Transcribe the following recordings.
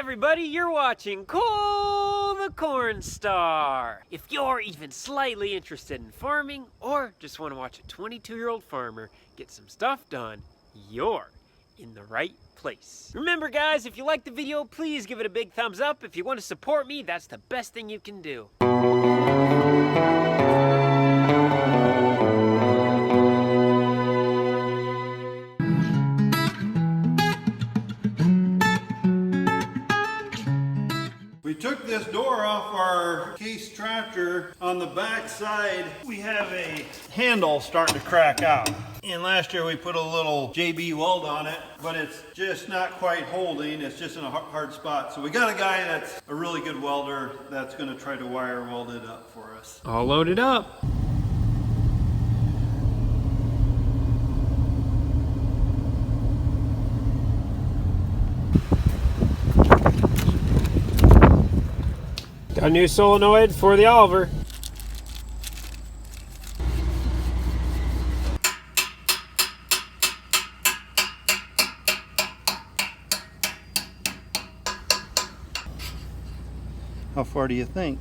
everybody, you're watching Cole the Cornstar. If you're even slightly interested in farming or just want to watch a 22-year-old farmer get some stuff done, you're in the right place. Remember guys, if you like the video, please give it a big thumbs up. If you want to support me, that's the best thing you can do. We took this door off our case tractor. On the back side, we have a handle starting to crack out. And last year we put a little JB weld on it, but it's just not quite holding. It's just in a hard spot. So we got a guy that's a really good welder that's gonna try to wire weld it up for us. All loaded up. Got a new solenoid for the auger. How far do you think?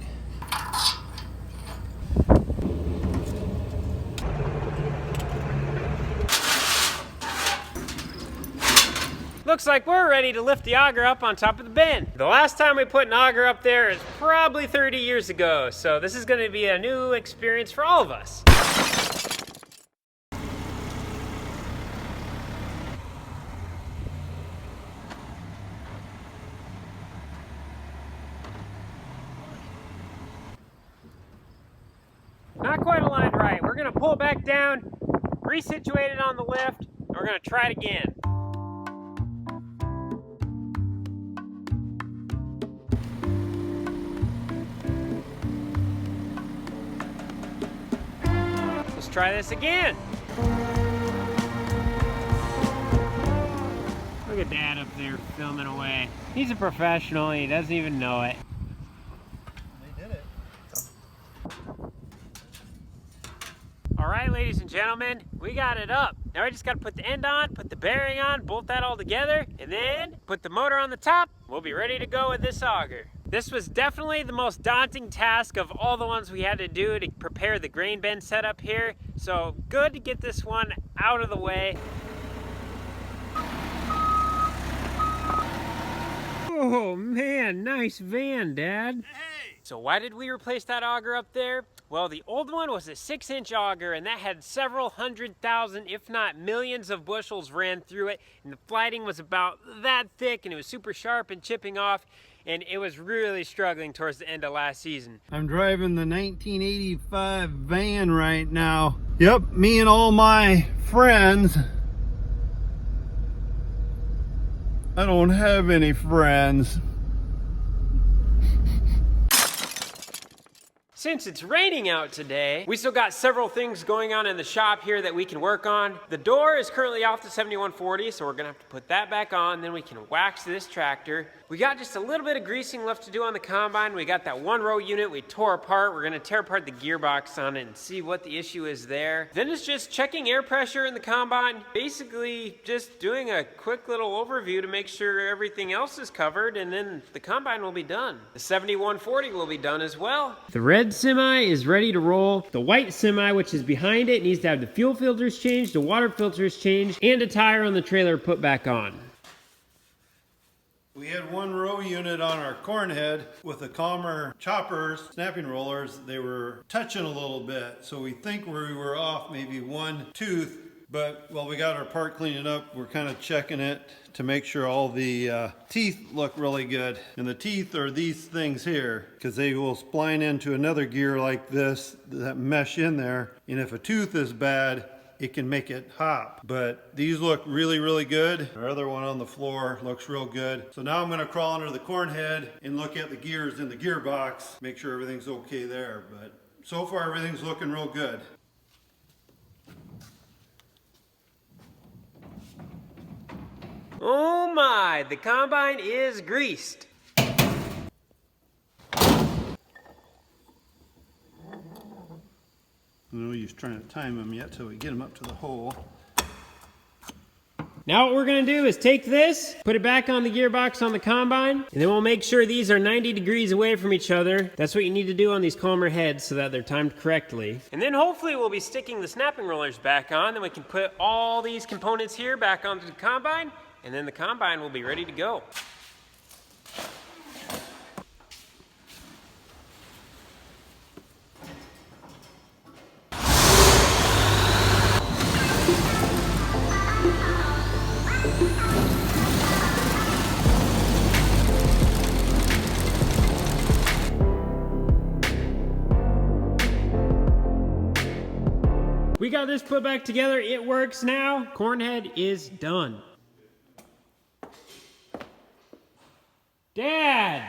Looks like we're ready to lift the auger up on top of the bin. The last time we put an auger up there is probably 30 years ago, so this is gonna be a new experience for all of us. Not quite aligned right. We're gonna pull it back down, resituate it on the lift, and we're gonna try it again. Let's try this again. Look at Dad up there filming away. He's a professional and he doesn't even know it. They did it. All right, ladies and gentlemen, we got it up. Now we just got to put the end on, put the bearing on, bolt that all together, and then put the motor on the top. We'll be ready to go with this auger. This was definitely the most daunting task of all the ones we had to do to prepare the grain bin setup here. So good to get this one out of the way. Oh man, nice van, Dad. Hey! So why did we replace that auger up there? Well, the old one was a 6-inch auger and that had several 100,000, if not millions of bushels ran through it. And the flighting was about that thick and it was super sharp and chipping off. And it was really struggling towards the end of last season. I'm driving the 1985 van right now. Yep, me and all my friends. I don't have any friends. Since it's raining out today, we still got several things going on in the shop here that we can work on. The door is currently off the 7140, so we're gonna have to put that back on, then we can wax this tractor. We got just a little bit of greasing left to do on the combine. We got that one row unit we tore apart. We're gonna tear apart the gearbox on it and see what the issue is there. Then it's just checking air pressure in the combine. Basically just doing a quick little overview to make sure everything else is covered, and then the combine will be done. The 7140 will be done as well. The red semi is ready to roll. The white semi, which is behind it, needs to have the fuel filters changed, the water filters changed, and a tire on the trailer put back on. We had one row unit on our corn head with the Calmer choppers, snapping rollers. They were touching a little bit, so we think we were off maybe one tooth. But while we got our part cleaning up, we're kind of checking it to make sure all the teeth look really good. And the teeth are these things here, because they will spline into another gear like this, that mesh in there. And if a tooth is bad, it can make it hop. But these look really, really good. Our other one on the floor looks real good. So now I'm gonna crawl under the corn head and look at the gears in the gearbox, make sure everything's okay there. But so far, everything's looking real good. Oh my, the combine is greased. I know he's trying to time them yet till we get them up to the hole. Now what we're gonna do is take this, put it back on the gearbox on the combine, and then we'll make sure these are 90 degrees away from each other. That's what you need to do on these Calmer heads so that they're timed correctly. And then hopefully we'll be sticking the snapping rollers back on, then we can put all these components here back onto the combine, and then the combine will be ready to go. We got this put back together. It works now. Cornhead is done. Dad!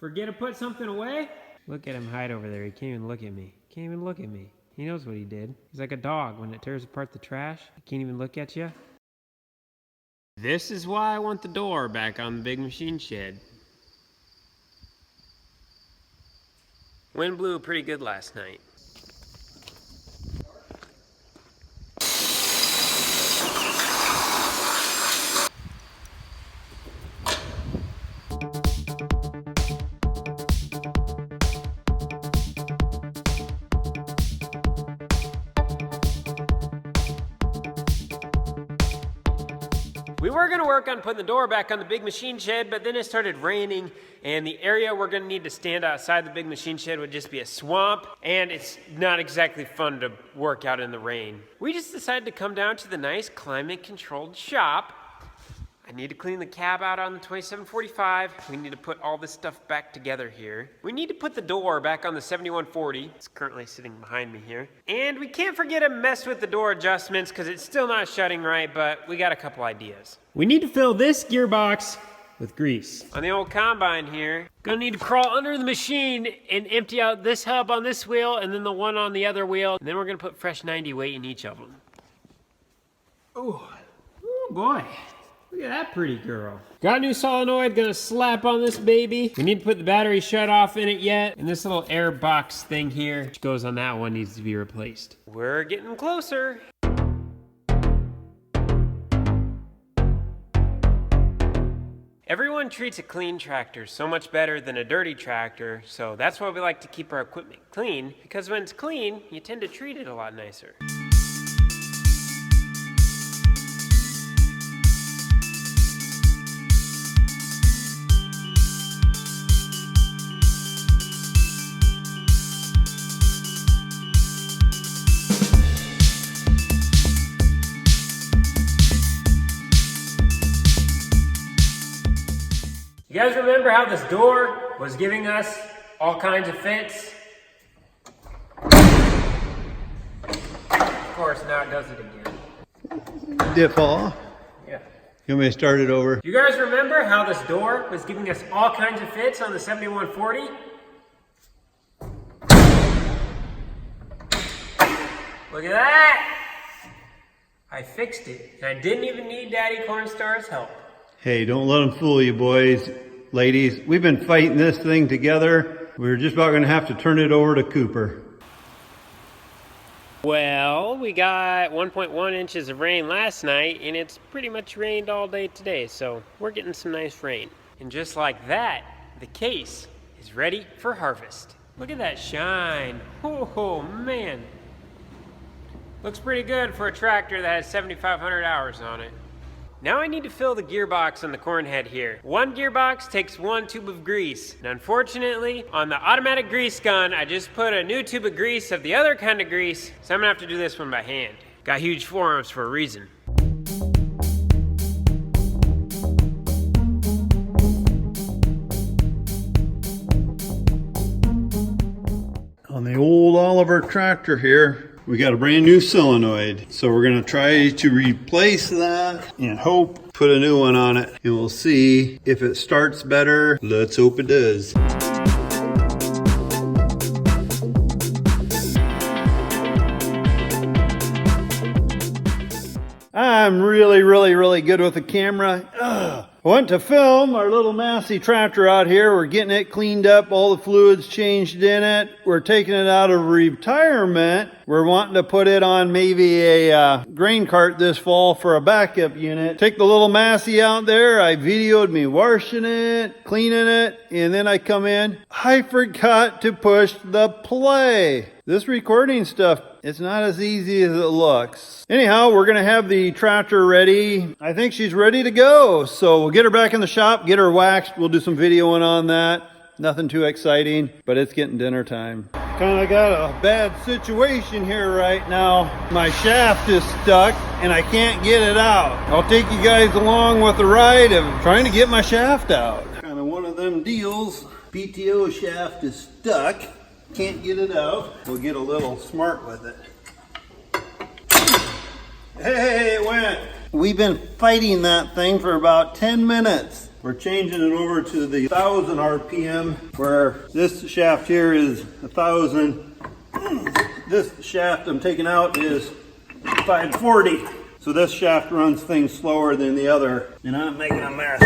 Forget to put something away? Look at him hide over there. He can't even look at me. Can't even look at me. He knows what he did. He's like a dog when it tears apart the trash. He can't even look at you. This is why I want the door back on the big machine shed. Wind blew pretty good last night. We were gonna work on putting the door back on the big machine shed, but then it started raining, and the area we're gonna need to stand outside the big machine shed would just be a swamp, and it's not exactly fun to work out in the rain. We just decided to come down to the nice climate-controlled shop. I need to clean the cab out on the 2745. We need to put all this stuff back together here. We need to put the door back on the 7140. It's currently sitting behind me here. And we can't forget to mess with the door adjustments because it's still not shutting right, but we got a couple ideas. We need to fill this gearbox with grease. On the old combine here, gonna need to crawl under the machine and empty out this hub on this wheel and then the one on the other wheel. And then we're gonna put fresh 90 weight in each of them. Oh boy. Look at that pretty girl. Got a new solenoid, gonna slap on this baby. We need to put the battery shut off in it yet. And this little air box thing here, which goes on that one, needs to be replaced. We're getting closer. Everyone treats a clean tractor so much better than a dirty tractor, so that's why we like to keep our equipment clean, because when it's clean, you tend to treat it a lot nicer. You guys remember how this door was giving us all kinds of fits? Of course, now it does it again. Did it fall off? Yeah. You want me to start it over? You guys remember how this door was giving us all kinds of fits on the 7140? Look at that! I fixed it, and I didn't even need Daddy Cornstar's help. Hey, don't let them fool you, boys, ladies. We've been fighting this thing together. We're just about gonna have to turn it over to Cooper. Well, we got 1.1 inches of rain last night, and it's pretty much rained all day today, so we're getting some nice rain. And just like that, the case is ready for harvest. Look at that shine. Oh man. Looks pretty good for a tractor that has 7,500 hours on it. Now I need to fill the gearbox on the corn head here. One gearbox takes one tube of grease. And unfortunately, on the automatic grease gun, I just put a new tube of grease of the other kind of grease, so I'm gonna have to do this one by hand. Got huge forearms for a reason. On the old Oliver tractor here, we got a brand new solenoid. So we're gonna try to replace that and hope put a new one on it. And we'll see if it starts better. Let's hope it does. I'm really good with the camera. I went to film our little Massey tractor out here. We're getting it cleaned up, all the fluids changed in it. We're taking it out of retirement. We're wanting to put it on maybe a grain cart this fall for a backup unit. Take the little Massey out there. I videoed me washing it, cleaning it, and then I come in. I forgot to push the play. This recording stuff, it's not as easy as it looks. Anyhow, we're going to have the tractor ready. I think she's ready to go. So we'll get her back in the shop, get her waxed. We'll do some videoing on that. Nothing too exciting, but it's getting dinner time. Kind of got a bad situation here right now. My shaft is stuck and I can't get it out. I'll take you guys along with the ride of trying to get my shaft out. Kind of one of them deals. PTO shaft is stuck. Can't get it out. We'll get a little smart with it. Hey, it went. We've been fighting that thing for about 10 minutes. We're changing it over to the 1000 RPM, where this shaft here is 1000. This shaft I'm taking out is 540. So this shaft runs things slower than the other, and I'm making a mess.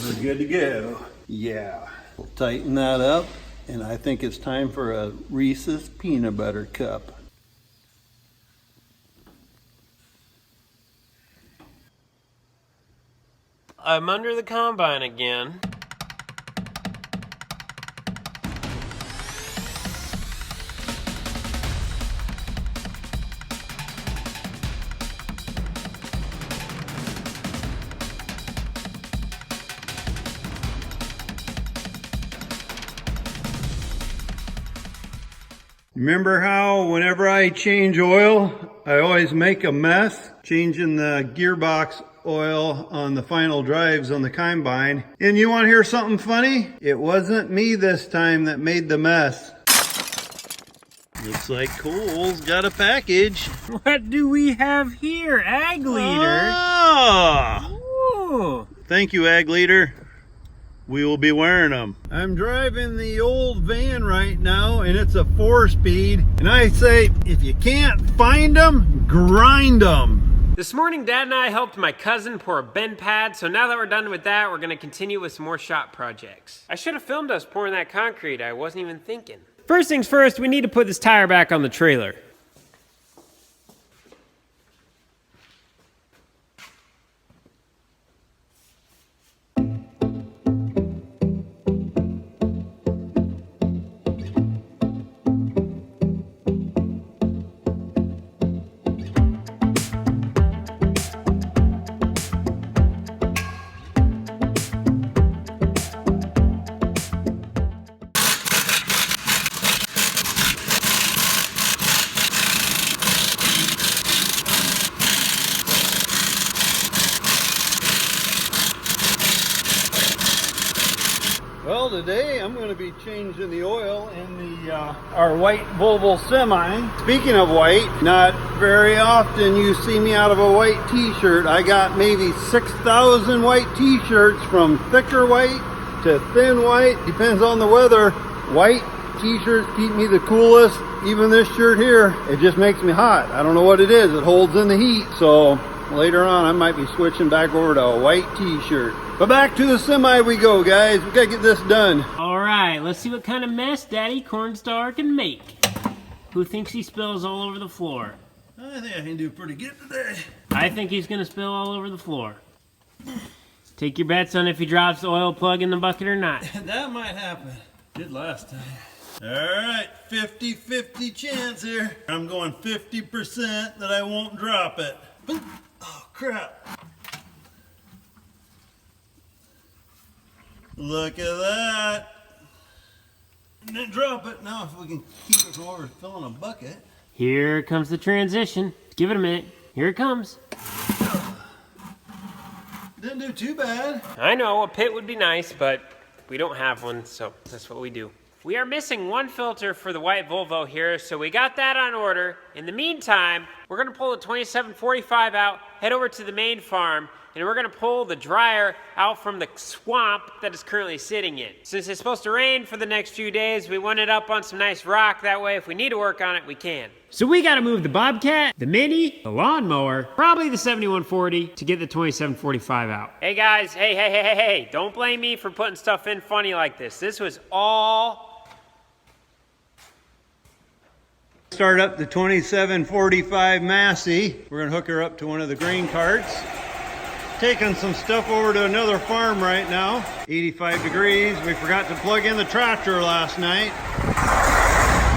We're good to go. Yeah. We'll tighten that up. And I think it's time for a Reese's peanut butter cup. I'm under the combine again. Remember how whenever I change oil, I always make a mess changing the gearbox oil on the final drives on the combine? And you want to hear something funny? It wasn't me this time that made the mess. Looks like Cole's got a package. What do we have here? Ag leader. Ah! Ooh. Thank you, Ag Leader. We will be wearing them. I'm driving the old van right now, and it's a 4-speed. And I say, if you can't find them, grind them. This morning, Dad and I helped my cousin pour a bend pad, so now that we're done with that, we're gonna continue with some more shop projects. I should have filmed us pouring that concrete. I wasn't even thinking. First things first, we need to put this tire back on the trailer. Well, today I'm going to be changing the oil in our white Volvo semi. Speaking of white, not very often you see me out of a white t-shirt. I got maybe 6,000 white t-shirts, from thicker white to thin white. Depends on the weather. White t-shirts keep me the coolest. Even this shirt here, it just makes me hot. I don't know what it is. It holds in the heat. So later on I might be switching back over to a white t-shirt. But back to the semi we go, guys. We gotta get this done. All right, let's see what kind of mess Daddy Cornstar can make. Who thinks he spills all over the floor? I think I can do pretty good today. I think he's gonna spill all over the floor. Take your bets on if he drops the oil plug in the bucket or not. That might happen. Did last time. All right, 50-50 chance here. I'm going 50% that I won't drop it. Oh, crap. Look at that. Didn't drop it. Now if we can keep it from overfilling a bucket. Here comes the transition. Give it a minute. Here it comes. Didn't do too bad. I know, a pit would be nice, but we don't have one, so that's what we do. We are missing one filter for the white Volvo here, so we got that on order. In the meantime, we're gonna pull the 2745 out, head over to the main farm, and we're gonna pull the dryer out from the swamp that it's currently sitting in. Since it's supposed to rain for the next few days, we want it up on some nice rock. That way, if we need to work on it, we can. So we gotta move the Bobcat, the Mini, the lawnmower, probably the 7140 to get the 2745 out. Hey guys, hey, don't blame me for putting stuff in funny like this. This was all... Start up the 2745 Massey. We're gonna hook her up to one of the grain carts. Taking some stuff over to another farm right now. 85 degrees. We forgot to plug in the tractor last night.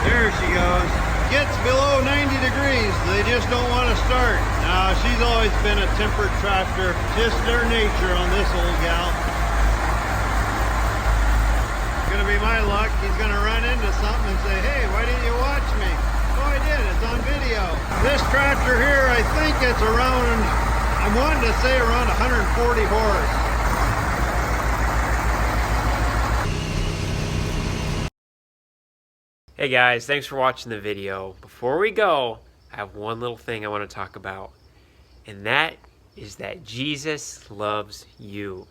There she goes. Gets below 90 degrees. They just don't want to start. Now, she's always been a tempered tractor. Just their nature on this old gal. Gonna be my luck. He's gonna run into something and say, hey, why didn't you watch me? Oh, I did. It's on video. This tractor here, I think it's around, I'm wanting to say around 140 horse. Hey guys, thanks for watching the video. Before we go, I have one little thing I want to talk about, and that is that Jesus loves you.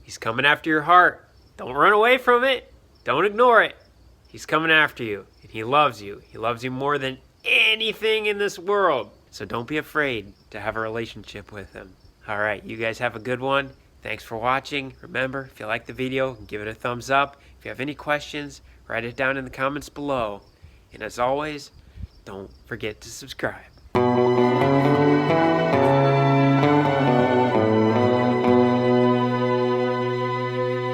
He's coming after your heart. Don't run away from it. Don't ignore it. He's coming after you, and he loves you. He loves you more than anything in this world. So don't be afraid to have a relationship with him. All right, you guys have a good one. Thanks for watching. Remember, if you like the video, give it a thumbs up. If you have any questions, write it down in the comments below. And as always, don't forget to subscribe.